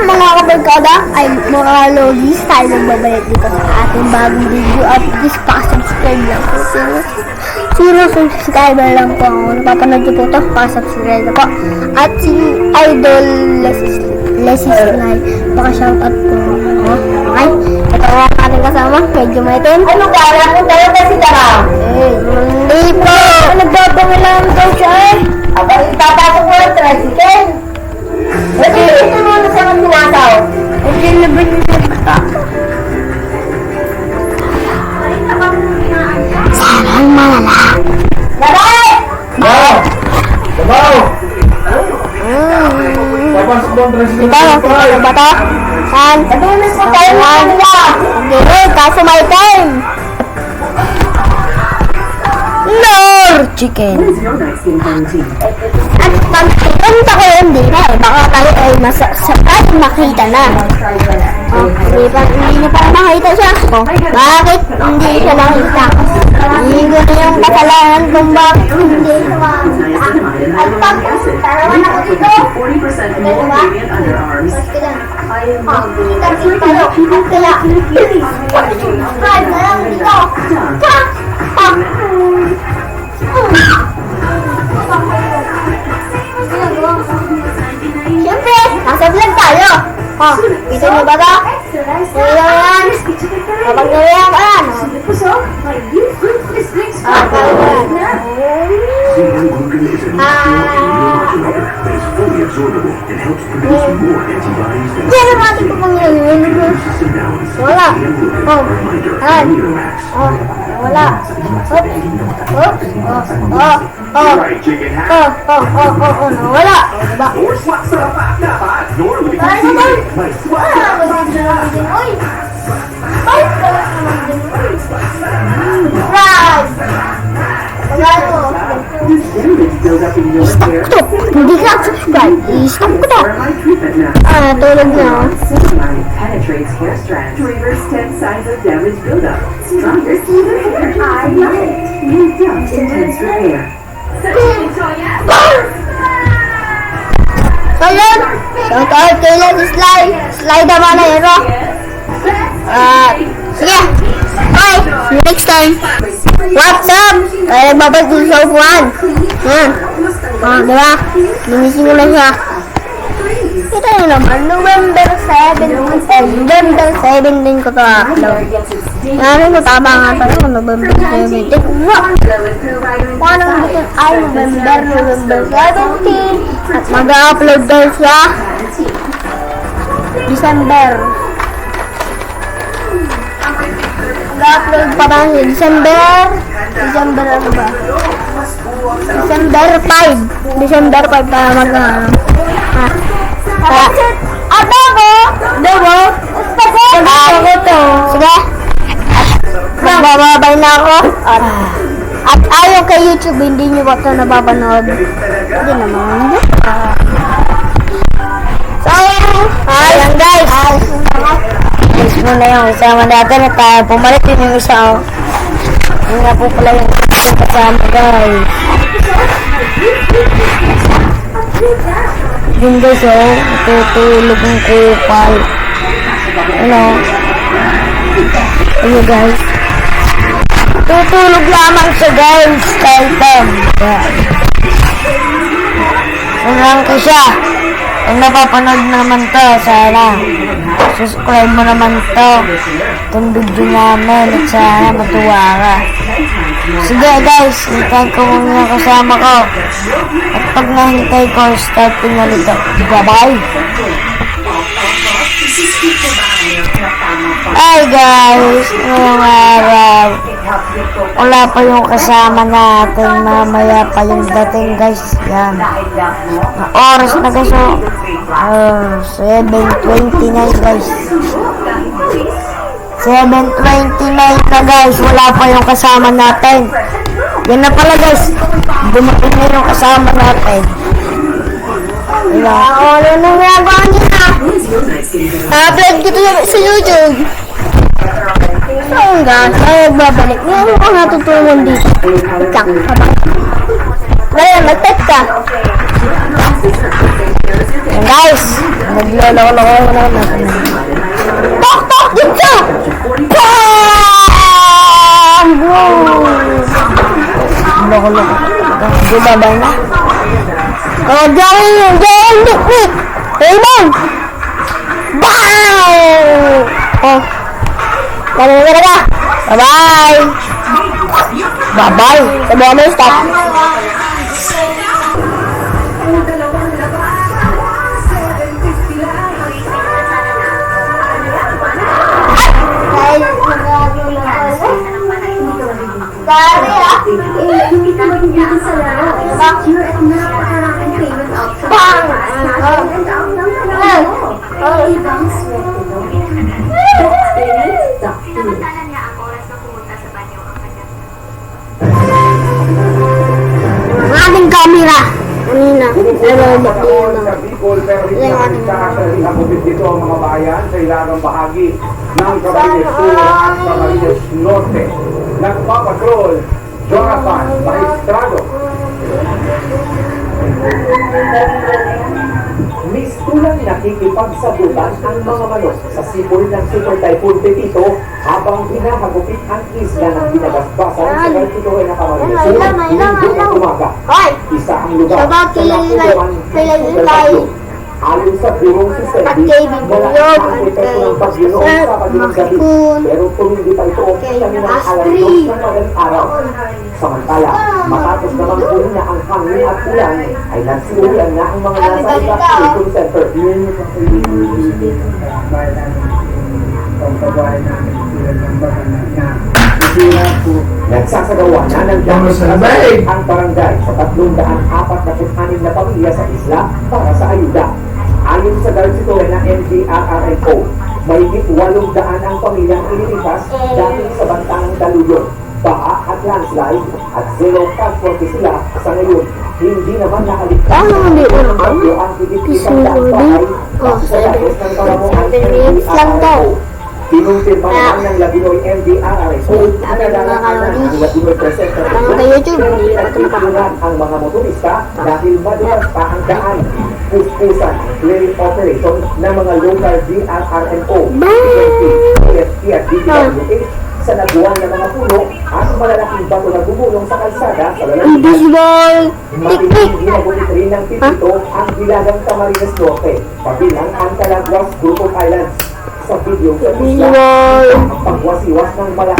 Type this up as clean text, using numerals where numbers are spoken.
mga kabarkada, ay mga logis, tayo nagbabalik dito sa ating bagong video at please pa-subscribe lang po. Zero subscriber lang po ako. Napapanood niyo po ito, pa-subscribe na po. At si Idol Lesis Live, baka-shoutout po ako. Okay, ito ang ating kasama, medyo maitim. Ano ka? Ano tayo kasi tara? Hindi po, nagbabangalan daw siya eh. Aba, ipapasok mo ang tricycle. Kasi ito mo na siyang tinasaw. Hindi na ba yung nagta? Sarang malala. Daray! Wow! Wow! Papasok mo ang tricycle. Ito, ano ba ito? Saan? Patulis mo tayo mo kanila. Hindi, kaso may time. Lord Chicken. At pagpunta ko hindi na eh. Baka tayo ay tayo makita na. Hindi na pa makita siya. Bakit hindi siya nakita? Hindi ko na yung kasalanan kung bakit hindi siya makita. At pag tarawan ako dito, 40% more radiant underarms. kita tayo. At kaya, subscribe na lang dito. Siyempre, nasa vlog tayo. Kita niyo ba ba? Ayan. Kapag nawayan ka yan. Diyan ang ating papangyayin. Wala. Ayan. Wala. Wala. Diba? Stop! Hindi ka subscribe. I-stop ko na. Tulog na. Penetrates hair strands to reverse 10 signs of damage buildup. Stronger, smoother hair. I love it. New Dove Intense Repair. So yun, shout out kay Lesis Live. Slide naman na yun. Sige. Bye. See you next time. What's up? Kaya nagbabalik dito sa upuan. Yan. Diba? Lumisin ko na siya. Ito yun naman. November 7 din ko ito upload. Yan ko tama nga tayo kung November 17. Kung anong bitin ay November 17. At mag-upload daw siya December. Mag-upload pa ba siya December ano ba? December 5 para adobo! Ako to. Sige. Magbababay na ako. At ayaw kay YouTube, hindi nyo ba ito nababanood? Hindi naman. So, ayan guys. Guys muna yung kasama natin at pumalit din yung isa. Yung nga po pala yung kasama guys. Yun guys natutulog ng kupal. Ano guys. Tutulog lamang siya guys. Kahit Sanang ko siya. Kung napapanood naman to, sana subscribe mo naman to. Itong video namin at sana matuwa ka. Sige guys, hintay ko muna kasama ko. At pag nahintay ko, start ko na dito. Bye-bye. Hi guys, ngayong araw. Wala pa yung kasama natin. Mamaya pa yung dating guys. Yan. Oras na guys. 7:29 guys. 7:29 na guys. Wala pa yung kasama natin. Yan na pala guys. Dumating na yung kasama natin. Ano nang ginagawa niya? Upload ko ito sa YouTube. So guys, ay nagbabalik. Ngayon ko natutulungan dito. Ikaw, habang. Ngayon, mag-text ka. Yan guys, nagloloko-loko na natin. Tok! Tok! Dito! Bam! Loko-loko. Bumabay na. Oh, Jerry! Dik! Raymond! Bam! Oh. Talaga. Bye-bye! Bye-bye! Sabi mo stop. Dari ah. Hindi ka magiging sa laro. Secure at napakaraming payment options. Bang! And out lang sa laro. Ibang swerte doon. Pinamantala niya ang oras na pumunta sa banyo ang kanyang Ang ating camera. Kanina. Sa Bicol, pero hindi naman sa Ilocos dito ang mga bayan sa ilagang bahagi ng Camarines Sur at Camarines Norte. Nagpapatrol, Jonathan Maestrado. Mistulang nakikipagsabutan ang mga manok sa sipol ng Super Typhoon Pepito habang hinahagupit ang isla ng binabasbasan sa Galpitoy na Camarines Sur nitong umaga. Hoy! Isa ang lugar Sabat sa napupuan ng Ilay. Ayon sa Burong At Susendi, kay wala Bibiyog, ang at epekto kay ng bagyo noong Sir Sabado ng gabi. Makikun, Pero tumindi pa ito kay kaninang Astrid. alas 2 ng madaling araw. Samantala, matapos naman huli na ang hangin at ulan, ay nagsimulan na ang mga nasa evacuation center. Nagsasagawa na ng demonstrasyon ang barangay sa 346 na pamilya sa isla para sa ayuda. Ayon sa Galpitoy na NDRRMO, mahigit 800 ang pamilyang ililipas dahil sa banta ng daluyong, baha at landslide at zero transport sila sa ngayon. Hindi naman nakaligtas Ano hindi mo ang naman? bagyo ang higit isang daang bahay Oh, sa dalos ng palamuhan 7 minutes lang daw. Pinumpirma naman ng Labinoy MDRRMO na nadalakanan ang Labinoy Presenter. Tama sa YouTube, hindi At pa ito titulan ang mga motorista dahil madulas pa ang daan. Puspusan ang clearing operation ng mga local DRRMO, PFP at DPWH sa naguwan ng mga puno at malalaking bato na gumulong sa kalsada sa lalaki. Baseball! Matinig ginagulit rin ng Pipito ang bilagang Camarines Norte, kabilang ang Calaguas Group of Islands. Sa video sa isla, Baseball! ang pagwasiwas ng malaking